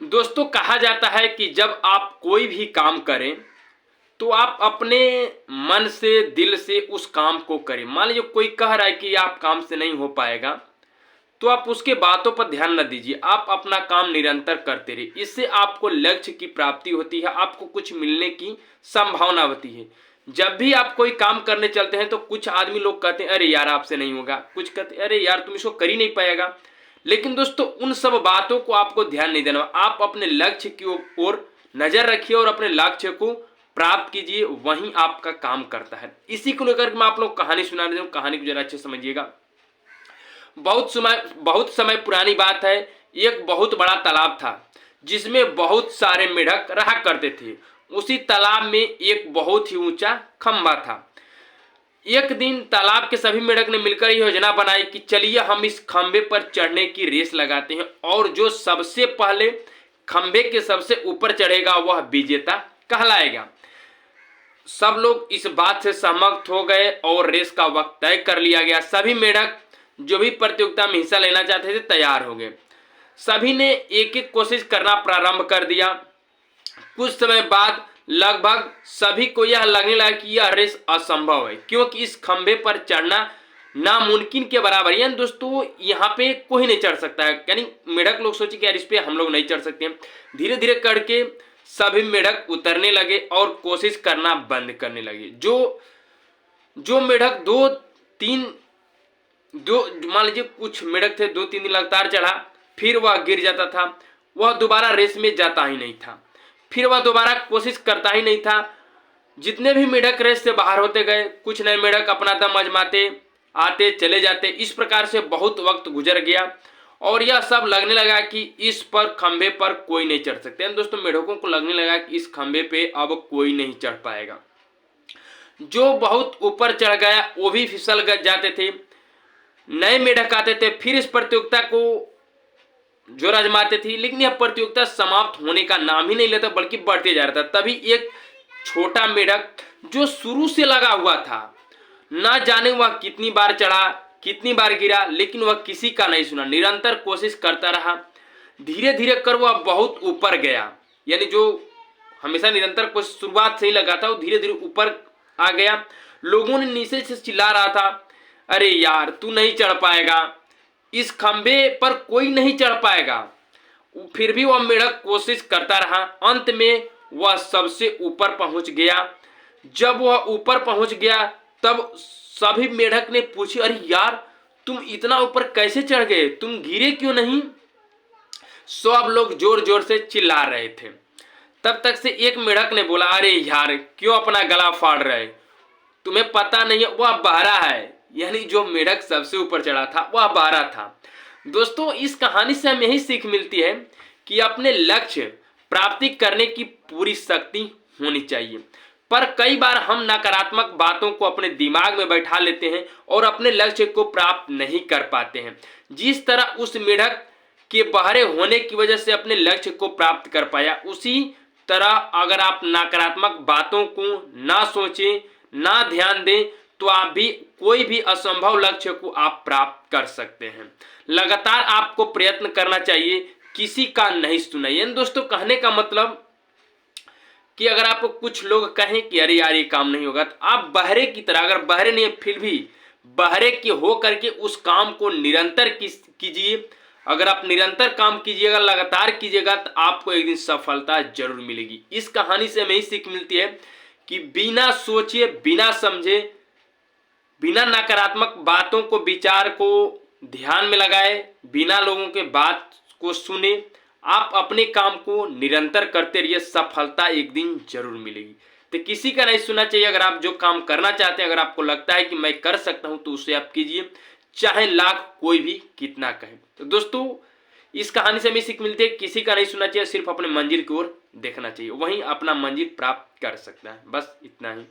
दोस्तों कहा जाता है कि जब आप कोई भी काम करें तो आप अपने मन से, दिल से उस काम को करें। मान लीजिए कोई कह रहा है कि आप काम से नहीं हो पाएगा, तो आप उसके बातों पर ध्यान न दीजिए, आप अपना काम निरंतर करते रहिए। इससे आपको लक्ष्य की प्राप्ति होती है, आपको कुछ मिलने की संभावना होती है। जब भी आप कोई काम करने चलते हैं तो कुछ आदमी लोग कहते हैं अरे यार आपसे नहीं होगा, कुछ कहते हैं अरे यार तुम इसको कर ही नहीं पाएगा। लेकिन दोस्तों उन सब बातों को आपको ध्यान नहीं देना, आप अपने लक्ष्य की ओर नजर रखिए और अपने लक्ष्य को प्राप्त कीजिए, वहीं आपका काम करता है। इसी को लेकर मैं आप लोग कहानी सुना रहा हूं, कहानी को जरा अच्छे समझिएगा। बहुत समय पुरानी बात है। एक बहुत बड़ा तालाब था जिसमें बहुत सारे मेढक रहा करते थे। उसी तालाब में एक बहुत ही ऊंचा खंभा था। एक दिन तालाब के सभी मेढक ने मिलकर योजना बनाई कि चलिए हम इस खंभे पर चढ़ने की रेस लगाते हैं और जो सबसे पहले खंभे के सबसे ऊपर चढ़ेगा वह विजेता कहलाएगा। सब लोग इस बात से सहमत हो गए और रेस का वक्त तय कर लिया गया। सभी मेढक जो भी प्रतियोगिता में हिस्सा लेना चाहते थे तैयार हो गए। सभी ने एक एक कोशिश करना प्रारंभ कर दिया। कुछ समय बाद लगभग सभी को यह लगने लगा कि यह रेस असंभव है, क्योंकि इस खंभे पर चढ़ना नामुमकिन के बराबर है। यानी दोस्तों यहाँ पे कोई नहीं चढ़ सकता है। यानी मेढक लोग सोचे कि यार इस पे हम लोग नहीं चढ़ सकते हैं। धीरे धीरे करके सभी मेढक उतरने लगे और कोशिश करना बंद करने लगे। जो जो मेढक दो मान लीजिए कुछ मेढक थे 2-3 दिन लगातार चढ़ा, फिर वह गिर जाता था, वह दोबारा रेस में जाता ही नहीं था, फिर वह दोबारा कोशिश करता ही नहीं था। जितने भी मेढक रेस से बाहर होते गए, कुछ नए मेढक अपना दम आजमाते आते चले जाते। इस प्रकार से बहुत वक्त गुजर गया और यह सब लगने लगा कि इस पर खंभे पर कोई नहीं चढ़ सकते। दोस्तों मेढकों को लगने लगा कि इस खंभे पे अब कोई नहीं चढ़ पाएगा। जो बहुत ऊपर चढ़ गया वो भी फिसल जाते थे। नए मेढक आते थे, फिर इस प्रतियोगिता को जोर आजमाते थे, लेकिन यह प्रतियोगिता समाप्त होने का नाम ही नहीं लेता बल्कि बढ़ते जा रहा था। तभी एक छोटा मेढक जो शुरू से लगा हुआ था, ना जाने वह कितनी बार चढ़ा कितनी बार गिरा, लेकिन वह किसी का नहीं सुना, निरंतर कोशिश करता रहा। धीरे धीरे कर वह बहुत ऊपर गया। यानी जो हमेशा निरंतर कोशिश शुरुआत से ही लगा था वो धीरे धीरे ऊपर आ गया। लोगों ने नीचे से चिल्ला रहा था अरे यार तू नहीं चढ़ पाएगा, इस खंभे पर कोई नहीं चढ़ पाएगा। फिर भी वह मेढक कोशिश करता रहा। अंत में वह सबसे ऊपर पहुंच गया। जब वह ऊपर पहुंच गया तब सभी मेढक ने पूछी अरे यार तुम इतना ऊपर कैसे चढ़ गए, तुम गिरे क्यों नहीं। सब लोग जोर जोर से चिल्ला रहे थे। तब तक से एक मेढक ने बोला अरे यार क्यों अपना गला फाड़ रहे, तुम्हें पता नहीं है वह बहरा है। यानी जो मेढक सबसे ऊपर चढ़ा था वह बहरा था। दोस्तों इस कहानी से हमें यही सीख मिलती है कि अपने लक्ष्य प्राप्ति करने की पूरी शक्ति होनी चाहिए, पर कई बार हम नकारात्मक बातों को अपने दिमाग में बैठा लेते हैं और अपने लक्ष्य को प्राप्त नहीं कर पाते हैं। जिस तरह उस मेढक के बहरे होने की वजह से अपने लक्ष्य को प्राप्त कर पाया, उसी तरह अगर आप नकारात्मक बातों को ना सोचें, ना ध्यान दें, तो आप भी कोई भी असंभव लक्ष्य को आप प्राप्त कर सकते हैं। लगातार आपको प्रयत्न करना चाहिए, किसी का नहीं सुनाइए। दोस्तों कहने का मतलब कि अगर आपको कुछ लोग कहें कि अरे यार ये काम नहीं होगा, तो आप बहरे की तरह, अगर बहरे नहीं फिर भी बहरे के हो करके उस काम को निरंतर कीजिए। अगर आप निरंतर काम कीजिएगा, लगातार कीजिएगा, तो आपको एक दिन सफलता जरूर मिलेगी। इस कहानी से हमें ही सीख मिलती है कि बिना सोचे, बिना समझे, बिना नकारात्मक बातों को, विचार को ध्यान में लगाए, बिना लोगों के बात को सुने, आप अपने काम को निरंतर करते रहिए, सफलता एक दिन जरूर मिलेगी। तो किसी का नहीं सुनना चाहिए। अगर आप जो काम करना चाहते हैं, अगर आपको लगता है कि मैं कर सकता हूं, तो उसे आप कीजिए, चाहे लाख कोई भी कितना कहे। तो दोस्तों इस कहानी से हमें सीख मिलती है किसी का नहीं सुनना चाहिए, सिर्फ अपने मंजिल की ओर देखना चाहिए, वहीं अपना मंजिल प्राप्त कर सकता है। बस इतना ही।